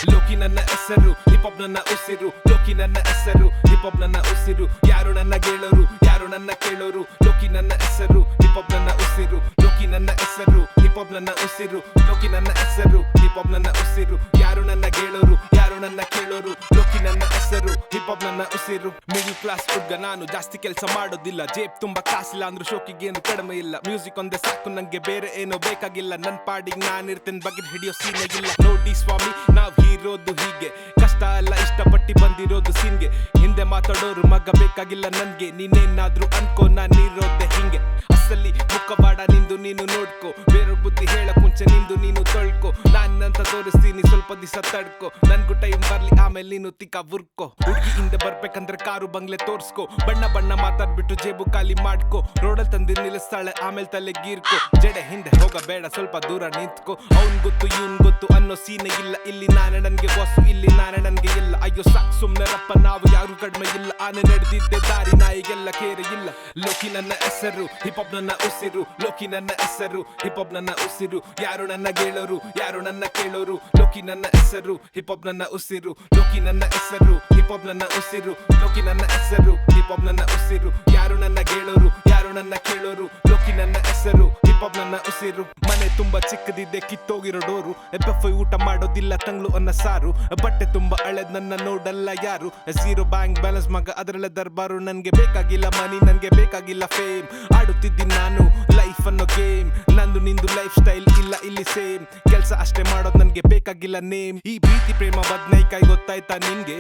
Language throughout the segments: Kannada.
ಲೋಕಿ ನನ್ನ ಹೆಸರು ಹಿಪ್ ಹಾಪ್ ನನ್ನ ಉಸಿರು ಲೋಕಿ ನನ್ನ ಹೆಸರು ಹಿಪ್ ಹಾಪ್ ನನ್ನ ಉಸಿರು ಯಾರು ನನ್ನ ಗೆಳರು ಯಾರು ನನ್ನ ಕೇಳೋರು ಲೋಕಿ ನನ್ನ ಹೆಸರು ಹಿಪ್ ಹಾಪ್ ನನ್ನ ಉಸಿರು ಲೋಕಿ ನನ್ನ ಹೆಸರು ಹಿಪ್ ಹಾಪ್ ನನ್ನ ಉಸಿರು ಲೋಕಿ ನನ್ನ ಹೆಸರು ಹಿಪ್ ಹಾಪ್ ನನ್ನ ಉಸಿರು ಯಾರು ನನ್ನ ಗೆಳರು ಯಾರು ನನ್ನ ಕೇಳೋರು ಲೋಕಿ ನನ್ನ ಹೆಸರು ಹಿಪ್ ಹಾಪ್ ನನ್ನ ಉಸಿರು ಮಿಡಲ್ ಕ್ಲಾಸ್ ಹುಡ್ಗ ನಾನು ಜಾಸ್ತಿ ಕೆಲಸ ಮಾಡೋದಿಲ್ಲ ಜೇಬ್ ತುಂಬಾ ಕಾಸಿಲ್ಲ ಅಂದ್ರೂ ಶೋಕಿಗೇನು ಕಡಿಮೆ ಇಲ್ಲ ಮ್ಯೂಸಿಕ್ ಒಂದೇ ಸಾಕು ನಂಗೆ ಬೇರೆ ಏನೋ ಬೇಕಾಗಿಲ್ಲ ನನ್ ಪಾಡಿಗೆ ನಾನಿರ್ತೇನೆ ಬಗೆಟ್ ಹಿಡಿಯೋ ಸೀನೆಗಿಲ್ಲ ನೋಡಿ ಸ್ವಾಮಿ ನಾವ್ ಹೀರೋದು ಹೀಗೆ ಕಷ್ಟ ಅಲ್ಲ ಇಷ್ಟಪಟ್ಟಿ ಬಂದಿರೋದು ಸೀನ್ಗೆ ಹಿಂದೆ ಮಾತಾಡೋರು ಮಗ ಬೇಕಾಗಿಲ್ಲ ನನ್ಗೆ ನೀನೇನಾದ್ರೂ ಅನ್ಕೋ ನಾನಿರೋದೆ ಹಿಂಗೆ ಅಸಲಿ ಮುಖವಾಡ ನಿಂದು ನೀನು ನೋಡ್ಕೋ ಬೇರೆ ಬುದ್ಧಿ ಹೇಳಕ್ ಮುಂಚೆ ನಿಂದು ನೀನು ತೊಳ್ಕೊ ನಾನಂತ ತೋರಿಸ್ತೀನಿ ಸ್ವಲ್ಪ ದಿವಸ ತಡ್ಕೋ ನನ್ಗೂ ಟೈಮ್ ಬರ್ಲಿ ಆಮೇಲೆ ನೀನು ತಿಕ್ಕ ಬುರ್ಕೋ ಹುಡುಗಿ ಹಿಂದೆ ಬರ್ಬೇಕಂದ್ರೆ ಕಾರು ಬಂಗ್ಲೆ ತೋರ್ಸ್ಕೋ ಬಣ್ಣ ಬಣ್ಣ ಮಾತಾಡ್ಬಿಟ್ಟು ಜೇಬು ಖಾಲಿ ಮಾಡ್ಕೋ ರೋಡಲ್ ತಂದಿ ನಿಲ್ಲಿಸ್ತಾಳೆ ಆಮೇಲೆ ತಲೆ ಗೀರ್ಕೋ ಜಡೆ ಹಿಂದೆ ಹೋಗಬೇಡ ಸ್ವಲ್ಪ ದೂರ ನಿಂತ್ಕೋ ಅವ್ನ್ ಗೊತ್ತು ಇವ್ನ್ ಗೊತ್ತು ಅನ್ನೋ ಸೀನೆ ಇಲ್ಲ ಇಲ್ಲಿ ನಾನೇ ನನ್ಗೆ ಬಾಸು ಇಲ್ಲಿ ನಾನೇ ನನ್ಗೆ ಇಲ್ಲ ಅಯ್ಯೋ ಸಾಕ್ ಸುಮ್ನೆ ರಪ್ಪ ನಾವು ಯಾರು ಕಡಿಮೆ ಇಲ್ಲ ಆನೆ ನಡೆದಿದ್ದೆ ದಾರಿ ನಾಯಿಗೆಲ್ಲ ಕೇರೆ ಇಲ್ಲ ಲೋಕಿ ನನ್ನ ಹೆಸರು ಹಿಪ್ ಹಾಪ್ ನನ್ನ ಉಸಿರು ಲೋಕಿ ನನ್ನ ಹೆಸರು ಹಿಪ್ ಹಾಪ್ ನನ್ನ ಉಸಿರು ಯಾರು ನನ್ನ ಗೆಳರು ಯಾರು ನನ್ನ ಕೇಳೋರು ಲೋಕಿ ನನ್ನ ಹೆಸರು ಹಿಪ್ ಹಾಪ್ ನನ್ನ ಉಸಿರು ಲೋಕಿ ನನ್ನ ಹೆಸರು ಹಿಪ್ ಹಾಪ್ ನನ್ನ ಉಸಿರು ಲೋಕಿ ನನ್ನ ಹೆಸರು ಹಿಪ್ ಹಾಪ್ ನನ್ನ ಉಸಿರು ಯಾರು ನನ್ನ ಗೆಳರು ಯಾರು ನನ್ನ ಕೇಳೋರು ಲೋಕಿ ನನ್ನ ಹೆಸರು ಹಿಪ್ ಹಾಪ್ ನನ್ನ ಉಸಿರು ಮನೆ ತುಂಬಾ ಚಿಕ್ಕದಿದ್ದೆ ಕಿತ್ತೋಗಿರೋ ಡೋರು FFI ಊಟ ಮಾಡೋದಿಲ್ಲ ತಂಗ್ಳು ಅನ್ನ ಸಾರು ಬಟ್ಟೆ ತುಂಬಾ ಹಳೆದ್ ನನ್ನ ನೋಡಲ್ಲ ಯಾರು ಝೀರೋ ಬ್ಯಾಂಕ್ ಬ್ಯಾಲೆನ್ಸ್ ಮಗ ಅದರಲ್ಲೇ ದರ್ಬಾರು ನನ್ಗೆ ಬೇಕಾಗಿಲ್ಲ ಮನಿ ನನ್ಗೆ ಬೇಕಾಗಿಲ್ಲ ಫೇಮ್ ಆಡುತ್ತಿದ್ದೀನಿ ನಾನು ಲೈಫ್ ಅನ್ನೋ ಗೇಮ್ ನಂದು ನಿಂದು ಲೈಫ್ ಸ್ಟೈಲ್ ಇಲ್ಲ ಇಲ್ಲಿ ಸೇಮ್ ಕೆಲ್ಸ ಅಷ್ಟೇ ಮಾಡೋದು ನನ್ಗೆ ಬೇಕಾಗಿಲ್ಲ ನೇಮ್ ಈ ಪ್ರೀತಿ ಪ್ರೇಮ ಬದ್ನೈಕಾಯಿ ಗೊತ್ತಾಯ್ತಾ ನಿನ್ಗೆ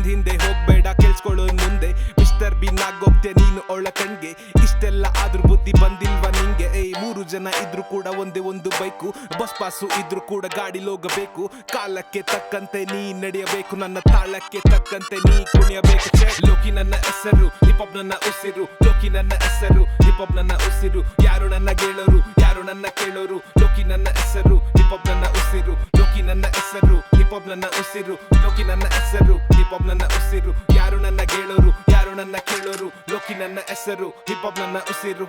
ಹಿಂದೆ ಹೋಗ್ಬೇಡ ಕೆಲ್ಸ್ಕೊಳ್ಳೋ ಮುಂದೆ ಮಿಸ್ಟರ್ ಬೀನ್ ಆಗೋಗ್ತೆ ನೀನು ಅವಳ ಕಣ್ಗೆ ಇಷ್ಟೆಲ್ಲ ಆದ್ರೂ ಬುದ್ಧಿ ಬಂದಿಲ್ವಾ ನಿಂಗೆ ಮೂರು ಜನ ಇದ್ರು ಕೂಡ ಒಂದೇ ಒಂದು ಬೈಕು ಬಸ್ ಪಾಸು ಇದ್ರು ಕೂಡ ಗಾಡಿ ಹೋಗಬೇಕು ಕಾಲಕ್ಕೆ ತಕ್ಕಂತೆ ನೀ ನಡೆಯಬೇಕು ನನ್ನ ತಾಳಕ್ಕೆ ತಕ್ಕಂತೆ ನೀ ಕುಣಿಯಬೇಕು ಲೋಕಿ ನನ್ನ ಹೆಸರು ಹಿಪ್ ಹಾಪ್ ನನ್ನ ಉಸಿರು ಲೋಕಿ ನನ್ನ ಹೆಸರು ಹಿಪ್ ಹಾಪ್ ನನ್ನ ಉಸಿರು ಯಾರು ನನ್ನ ಗೆಳರು ಯಾರು ನನ್ನ ಕೇಳೋರು ಲೋಕಿ ನನ್ನ ಹೆಸರು ಹಿಪ್ ಹಾಪ್ ನನ್ನ ಉಸಿರು ಲೋಕಿ ನನ್ನ ಹೆಸರು ಹಿಪ್ ಹಾಪ್ ನನ್ನ ಉಸಿರು ಲೋಕಿ ನನ್ನ ಹೆಸರು ಹಿಪ್ ಹಾಪ್ ನನ್ನ ಉಸಿರು ಯಾರು ನನ್ನ ಗೆಳರು ಯಾರು ನನ್ನ ಕೇಳೋರು ಲೋಕಿ ನನ್ನ ಹೆಸರು ಹಿಪ್ ಹಾಪ್ ನನ್ನ ಉಸಿರು